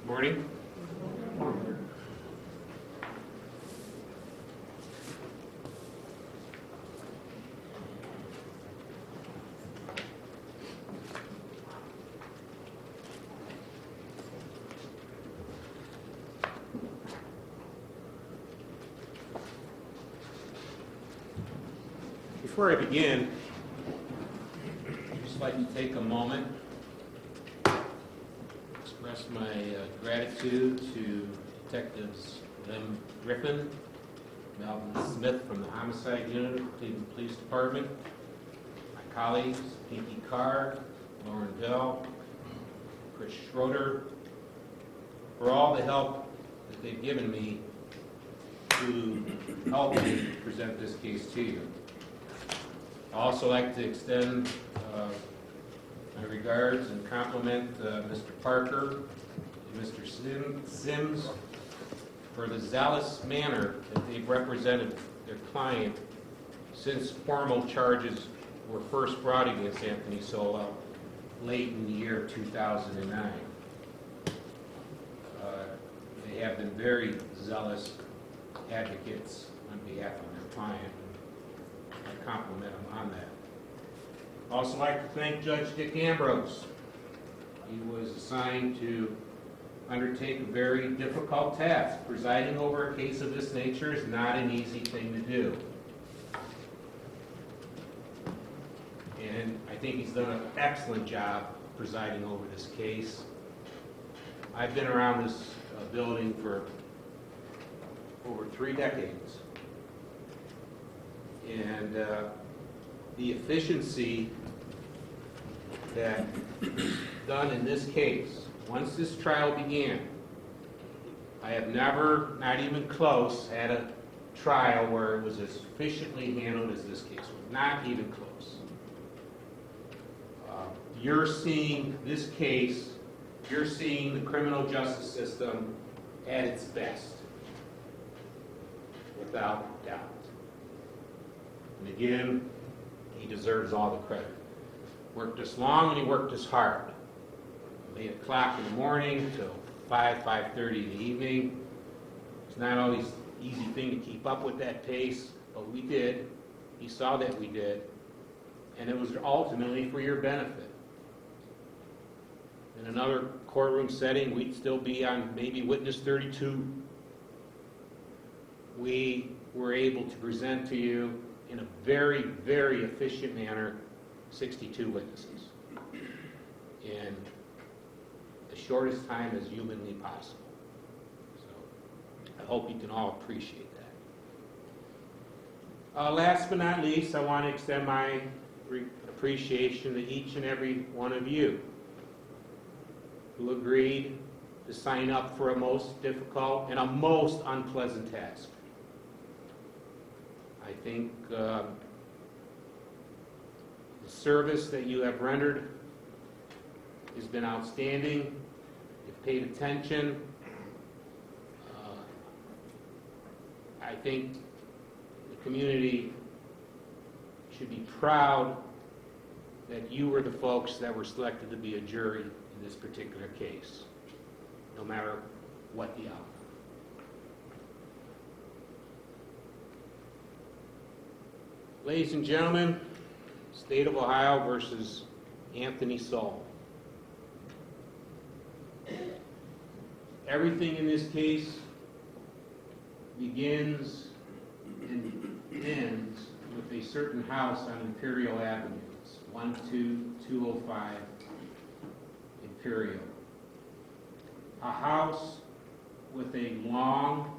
Morning. Before I begin, I'd just like to take a moment to express my gratitude to Detectives Lynn Griffin, Melvin Smith from the Homicide Unit of the Cleveland Police Department, my colleagues Pinky Carr, Lauren Bell, Chris Schroeder, for all the help that they've given me to help me present this case to you. I'd also like to extend my regards and compliment Mr. Parker and Mr. Sims for the zealous manner that they've represented their client since formal charges were first brought against Anthony Sowell late in the year 2009. They have been very zealous advocates on behalf of their client. I compliment them on that. I'd also like to thank Judge Dick Ambrose. He was assigned to undertake a very difficult task. Presiding over a case of this nature is not an easy thing to do. And I think he's done an excellent job presiding over this case. I've been around this building for over 3 decades. And the efficiency that done in this case, once this trial began, I have never, not even close, had a trial where it was as efficiently handled as this case was. Not even close. You're seeing this case, you're seeing the criminal justice system at its best, without doubt. And again, he deserves all the credit. Worked this long and he worked this hard. 8 o'clock in the morning till 5:30 in the evening. It's not always an easy thing to keep up with that pace, but we did. He saw that we did. And it was ultimately for your benefit. In another courtroom setting, we'd still be on maybe witness 32. We were able to present to you in a very, very efficient manner 62 witnesses in the shortest time as humanly possible. So I hope you can all appreciate that. Last but not least, I want to extend my appreciation to each and every one of you who agreed to sign up for a most difficult and a most unpleasant task. I think the service that you have rendered has been outstanding. You've paid attention. I think the community should be proud that you were the folks that were selected to be a jury in this particular case, no matter what the outcome. Ladies and gentlemen, State of Ohio versus Anthony Sowell. Everything in this case begins and ends with a certain house on Imperial Avenue. It's 12205 Imperial. A house with a long,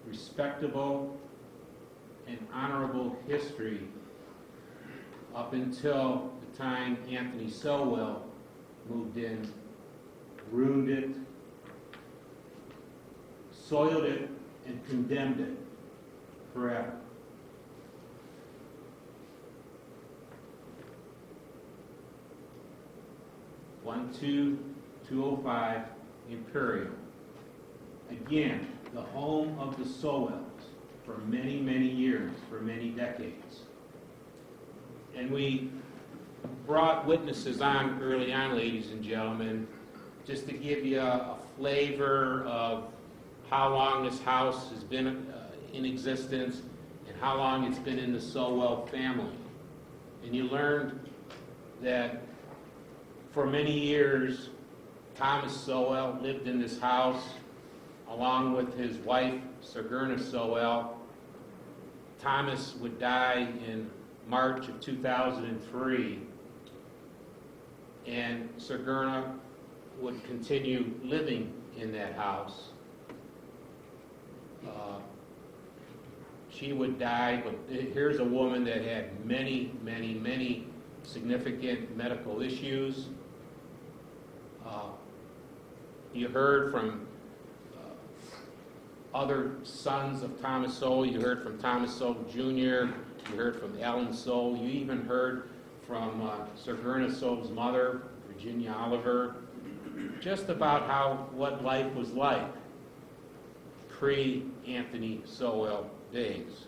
respectable, and honorable history up until the time Anthony Sowell moved in, ruined it, soiled it, and condemned it forever. One, 205 Imperial. Again, the home of the Sowells for many, many years, for many decades. And we brought witnesses on early on, ladies and gentlemen, just to give you a flavor of how long this house has been in existence and how long it's been in the Sowell family. And you learned that for many years, Thomas Sowell lived in this house along with his wife, Sojourner Sowell. Thomas would die in March of 2003, and Sojourner would continue living in that house. She would die, but here's a woman that had many, many, many significant medical issues. You heard from other sons of Thomas Sowell. You heard from Thomas Sowell Jr. You heard from Ellen Sowell. You even heard from Sojourner Sowell's mother, Virginia Oliver, just about what life was like pre-Anthony Sowell days.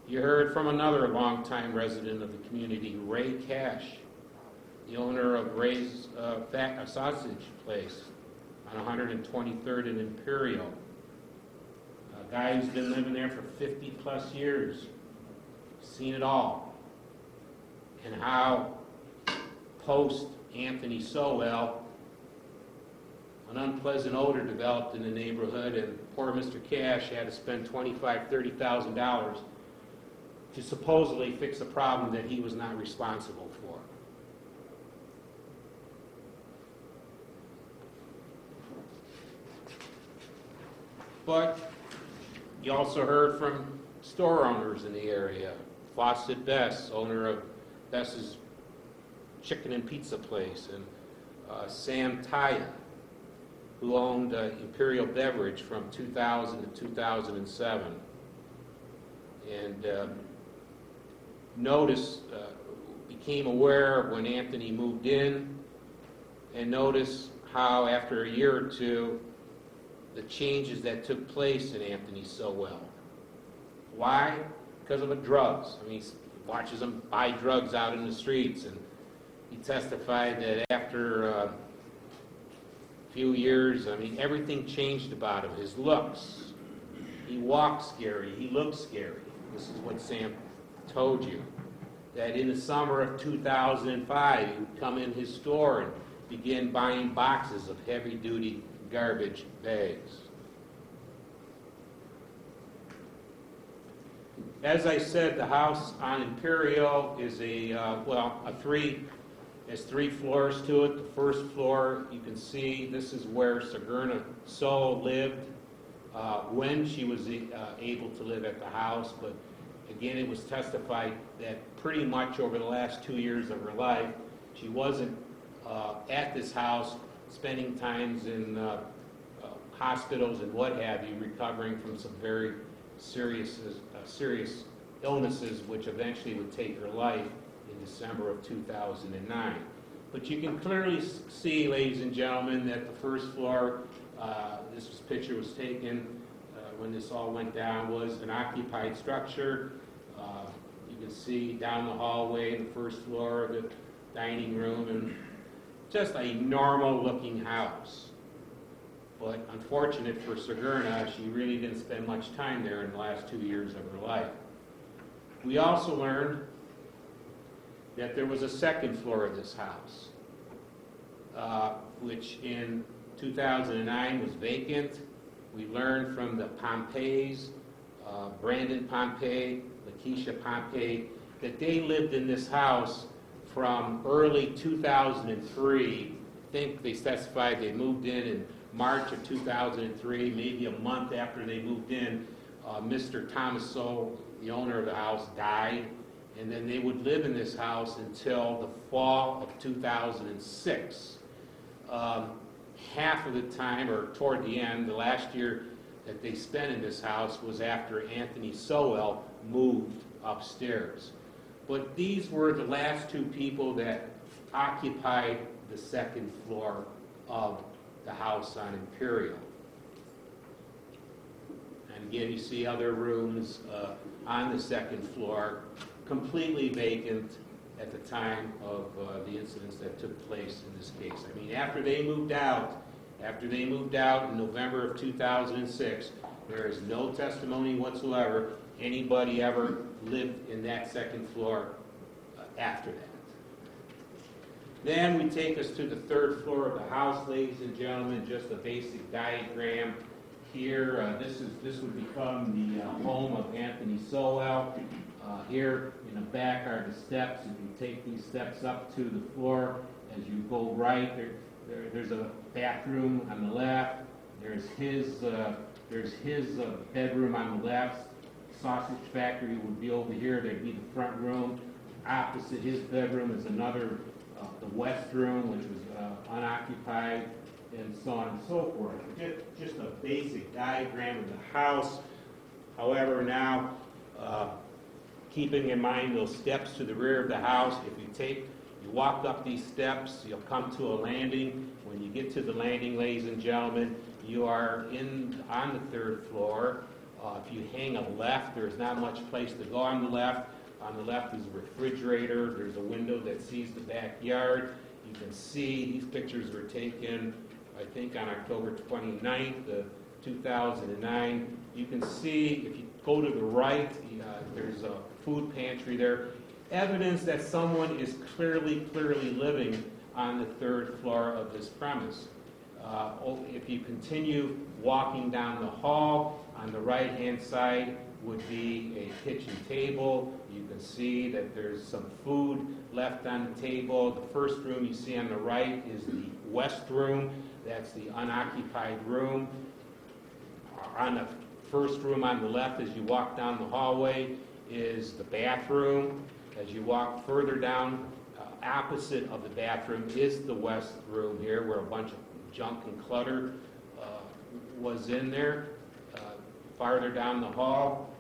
You heard from another longtime resident of the community, Ray Cash, the owner of Ray's sausage place on 123rd and Imperial. A guy who's been living there for 50 plus years, seen it all. And how post Anthony Sowell, an unpleasant odor developed in the neighborhood, and poor Mr. Cash had to spend $25,000, $30,000 to supposedly fix a problem that he was not responsible for. But you also heard from store owners in the area. Fawcett Bess, owner of Bess's Chicken and Pizza Place, and Sam Taya, who owned Imperial Beverage from 2000 to 2007. And became aware of when Anthony moved in, and noticed how after a year or two, the changes that took place in Anthony Sowell. Why? Because of the drugs. I mean, he watches them buy drugs out in the streets, and he testified that after a few years, I mean, everything changed about him. His looks. He walked scary. He looked scary. This is what Sam told you. That in the summer of 2005, he would come in his store and begin buying boxes of heavy-duty garbage bags. As I said, the house on Imperial is has three floors to it. The first floor, you can see, this is where Sojourner Sowell lived when she was able to live at the house. But again, it was testified that pretty much over the last 2 years of her life, she wasn't at this house, spending times in hospitals and what have you, recovering from some very serious illnesses, which eventually would take her life in December of 2009. But you can clearly see, ladies and gentlemen, that the first floor, this picture was taken when this all went down, was an occupied structure. You can see down the hallway, the first floor, the dining room, and just a normal looking house. But unfortunate for Sojourner, she really didn't spend much time there in the last 2 years of her life. We also learned that there was a second floor of this house, which in 2009 was vacant. We learned from the Pompeys, Brandon Pompey, Lakeisha Pompey, that they lived in this house from early 2003. I think they specified they moved in March of 2003, maybe a month after they moved in. Mr. Thomas Sowell, the owner of the house, died, and then they would live in this house until the fall of 2006. Half of the time, or toward the end, the last year that they spent in this house was after Anthony Sowell moved upstairs. But these were the last two people that occupied the second floor of the house on Imperial. And again, you see other rooms on the second floor, completely vacant, at the time of the incidents that took place in this case. I mean, after they moved out in November of 2006, there is no testimony whatsoever anybody ever lived in that second floor after that. Then we take us to the third floor of the house, ladies and gentlemen, just a basic diagram. Here, this would become the home of Anthony Sowell. Here in the back are the steps. If you take these steps up to the floor, as you go right, there's a bathroom on the left. There's his bedroom on the left. Sausage factory would be over here. There'd be the front room. Opposite his bedroom is another, the west room, which was unoccupied, and so on and so forth. Just a basic diagram of the house. However, now, keeping in mind those steps to the rear of the house, if you walk up these steps, you'll come to a landing. When you get to the landing, ladies and gentlemen, you are on the third floor. If you hang a left, there's not much place to go on the left. On the left is a refrigerator. There's a window that sees the backyard. You can see these pictures were taken, I think, on October 29th, 2009. You can see, if you go to the right, there's a food pantry there. Evidence that someone is clearly living on the third floor of this premise. If you continue walking down the hall, on the right-hand side would be a kitchen table. You can see that there's some food left on the table. The first room you see on the right is the west room. That's the unoccupied room. On the first room on the left, as you walk down the hallway, is the bathroom. As you walk further down, opposite of the bathroom is the west room here, where a bunch of junk and clutter was in there. Farther down the hall,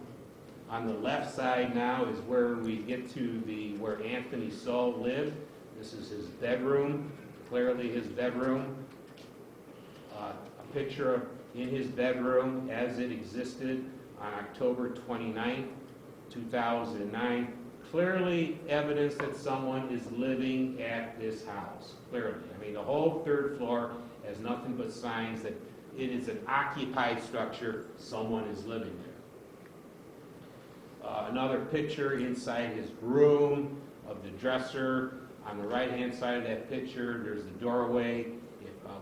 on the left side now is where we get to where Anthony Sowell lived. This is his bedroom, clearly his bedroom. A picture in his bedroom as it existed on October 29th, 2009. Clearly evidence that someone is living at this house, clearly. I mean, the whole third floor has nothing but signs that it is an occupied structure, someone is living there. Another picture inside his room of the dresser. On the right-hand side of that picture, there's the doorway,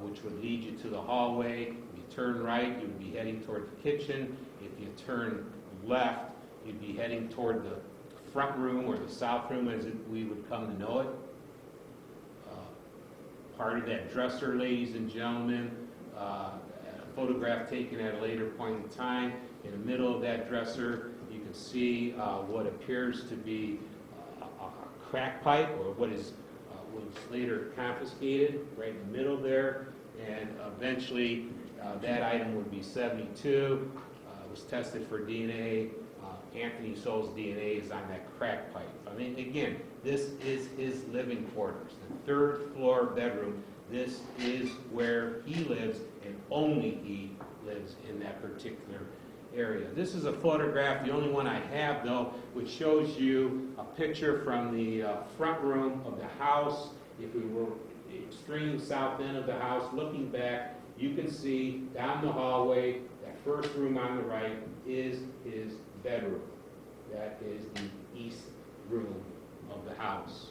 which would lead you to the hallway. If you turn right, you would be heading toward the kitchen. If you turn left, you'd be heading toward the front room, or the south room as we would come to know it. Part of that dresser, ladies and gentlemen, a photograph taken at a later point in time. In the middle of that dresser, you can see what appears to be a crack pipe, or what was later confiscated right in the middle there. And eventually, that item would be 72. It was tested for DNA. Anthony Sowell's DNA is on that crack pipe. I mean, again, this is his living quarters, the third floor bedroom. This is where he lives, and only he lives in that particular area. This is a photograph, the only one I have though, which shows you a picture from the front room of the house. If we were extreme south end of the house, looking back, you can see down the hallway, that first room on the right is his bedroom. That is the east room of the house.